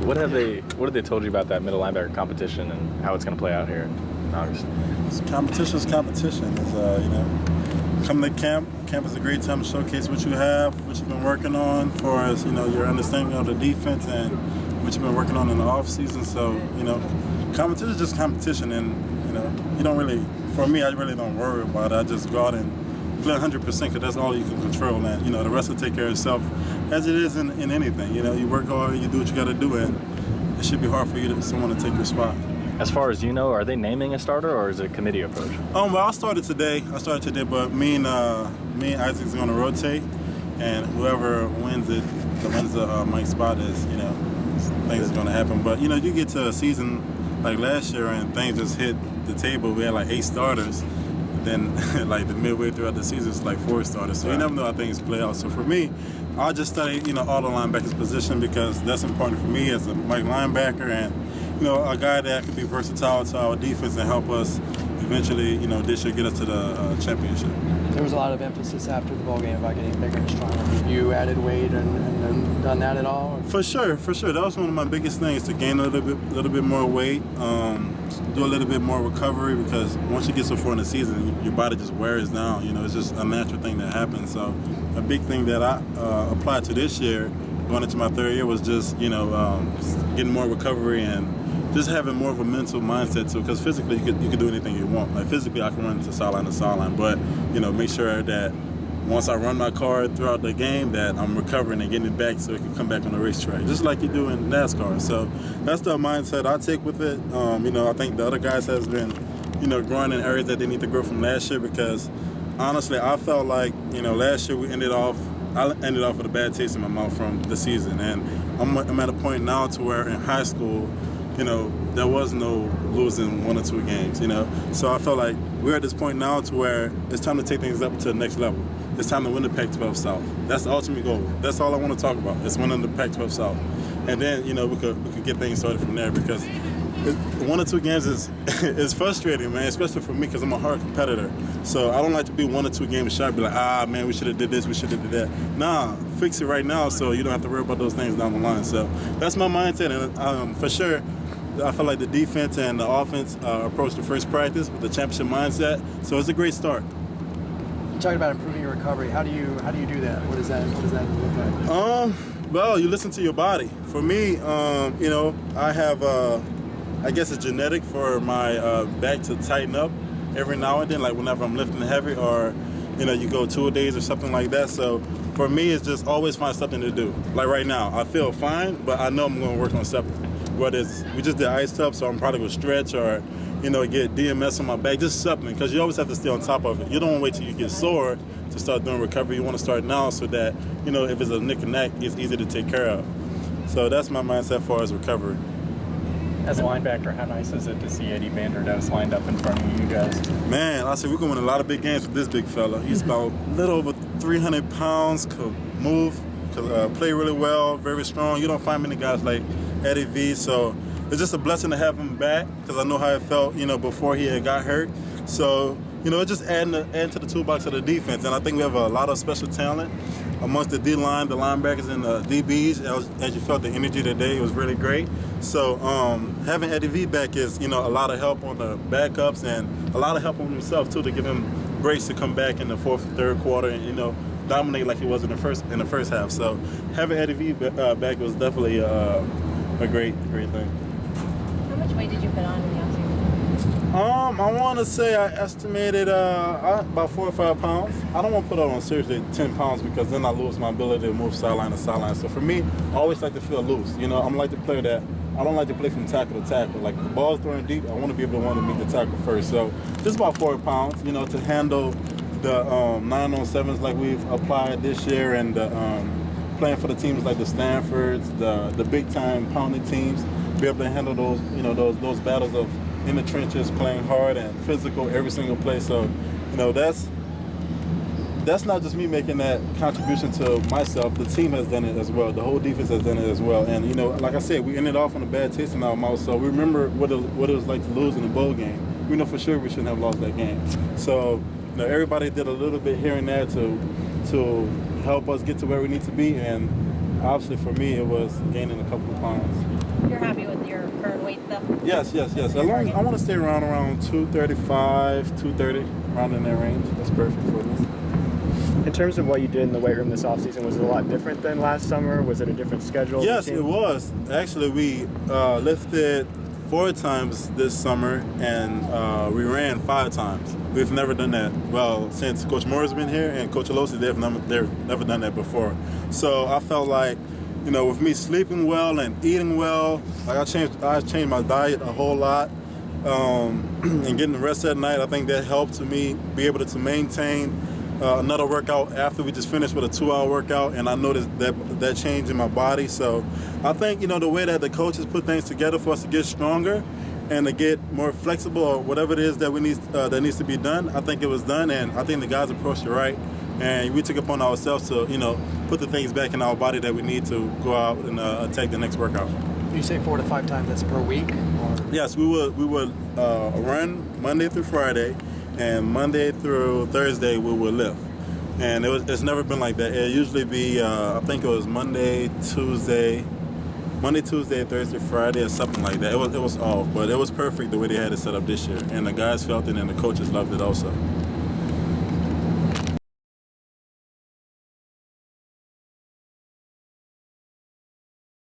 What have they told you about that middle linebacker competition and how it's going to play out here in August? Competition. Come to camp. Camp is a great time to showcase what you have, what you've been working on, for as your understanding of the defense and what you've been working on in the off season. So competition is just competition, and you don't really. For me, I really don't worry about it. I just go out and play 100% because that's all you can control, and the rest will take care of itself, as it is in anything. You work hard, you do what you got to do, and it should be hard for someone to take your spot. As far as you know, are they naming a starter or is it a committee approach? Well, I started today, but me and Isaac's going to rotate, and whoever wins the Mike spot is, things are going to happen. But you get to a season like last year and things just hit the table. We had like 8 starters. Then, like the midway throughout the season, it's like 4 starters. So you never know how things play out. So for me, I just study, all the linebackers' position because that's important for me as a Mike linebacker and, a guy that could be versatile to our defense and help us eventually, this year get us to the championship. There was a lot of emphasis after the ball game about getting bigger and stronger. Have you added weight and done that at all? For sure. That was one of my biggest things, to gain a little bit more weight, do a little bit more recovery, because once you get so far in the season, your body just wears down. It's just a natural thing that happens. So a big thing that I applied to this year, going into my 3rd year, was just, getting more recovery and just having more of a mental mindset too, because physically you could do anything you want. Like physically I can run to sideline to sideline, but make sure that once I run my car throughout the game that I'm recovering and getting it back so it can come back on the racetrack, just like you do in NASCAR. So that's the mindset I take with it. I think the other guys has been, growing in areas that they need to grow from last year, because honestly I felt like, last year I ended off with a bad taste in my mouth from the season, and I'm at a point now to where in high school, there was no losing 1 or 2 games, So I felt like we're at this point now to where it's time to take things up to the next level. It's time to win the Pac-12 South. That's the ultimate goal. That's all I want to talk about. It's winning the Pac-12 South. And then, we could get things started from there, because 1 or 2 games is frustrating, man, especially for me because I'm a hard competitor. So I don't like to be 1 or 2 games shy, be like, man, we should have did this, we should have did that. Nah, fix it right now so you don't have to worry about those things down the line. So that's my mindset, and for sure, I feel like the defense and the offense approach the first practice with the championship mindset. So it's a great start. You talked about improving your recovery. How do you do that? What does that look like? Well, you listen to your body. For me, I have I guess a genetic for my back to tighten up every now and then, like whenever I'm lifting heavy, or you go 2 days or something like that. So for me, it's just always find something to do. Like right now, I feel fine, but I know I'm going to work on something. Whether it's, we just did ice tub, so I'm probably going to stretch or, get DMS on my back, just something, because you always have to stay on top of it. You don't want to wait till you get sore to start doing recovery. You want to start now so that, if it's a nick and neck, it's easy to take care of. So that's my mindset as far as recovery. As a linebacker, how nice is it to see Eddie Vanderdoes lined up in front of you guys? Man, I said we're going to win a lot of big games with this big fella. He's about a little over 300 pounds, could move, could play really well, very strong. You don't find many guys like Eddie V, so it's just a blessing to have him back, because I know how it felt, before he had got hurt. So, it's just adding to the toolbox of the defense, and I think we have a lot of special talent amongst the D-line, the linebackers, and the DBs. As you felt the energy today, it was really great. So having Eddie V back is, a lot of help on the backups and a lot of help on himself too, to give him grace to come back in the 4th, 3rd quarter and dominate like he was in the first half. So having Eddie V back was definitely a great thing. How much weight did you put on in the offseason? I want to say I estimated about 4 or 5 pounds. I don't want to put on seriously 10 pounds, because then I lose my ability to move sideline to sideline. So for me, I always like to feel loose. I'm like the player that I don't like to play from tackle to tackle. Like if the ball's thrown deep, I want to be able to meet the tackle first. So just about 4 pounds, to handle the 9-on-7s like we've applied this year, and playing for the teams like the Stanfords, the big time pounding teams, be able to handle those those battles of in the trenches, playing hard and physical every single play. So, that's not just me making that contribution to myself. The team has done it as well. The whole defense has done it as well. And, like I said, we ended off on a bad taste in our mouth. So we remember what it was like to lose in a bowl game. We know for sure we shouldn't have lost that game. So, everybody did a little bit here and there to help us get to where we need to be. And obviously for me, it was gaining a couple of pounds. You're happy with your current weight, though? Yes. As long as I want to stay around 235, 230, around in that range. That's perfect for me. In terms of what you did in the weight room this offseason, was it a lot different than last summer? Was it a different schedule? Yes, it was. Actually, we lifted 4 times this summer, and we ran 5 times. We've never done that. Well, since Coach Moore's been here and Coach Alosi, they've never done that before. So I felt like, you know, with me sleeping well and eating well, like I changed my diet a whole lot, and getting the rest at night. I think that helped me be able to maintain another workout after we just finished with a 2-hour workout, and I noticed that change in my body. So I think, you know, the way that the coaches put things together for us to get stronger and to get more flexible, or whatever it is that we need that needs to be done, I think it was done, and I think the guys approached it right, and we took upon ourselves to, you know, put the things back in our body that we need to go out and attack the next workout. You say 4 to 5 times, that's per week? Or? Yes, we would run Monday through Friday, and Monday through Thursday we would lift. And it's never been like that. It'll usually be, I think it was Monday, Tuesday, Thursday, Friday, or something like that. It was off, but it was perfect the way they had it set up this year. And the guys felt it, and the coaches loved it also.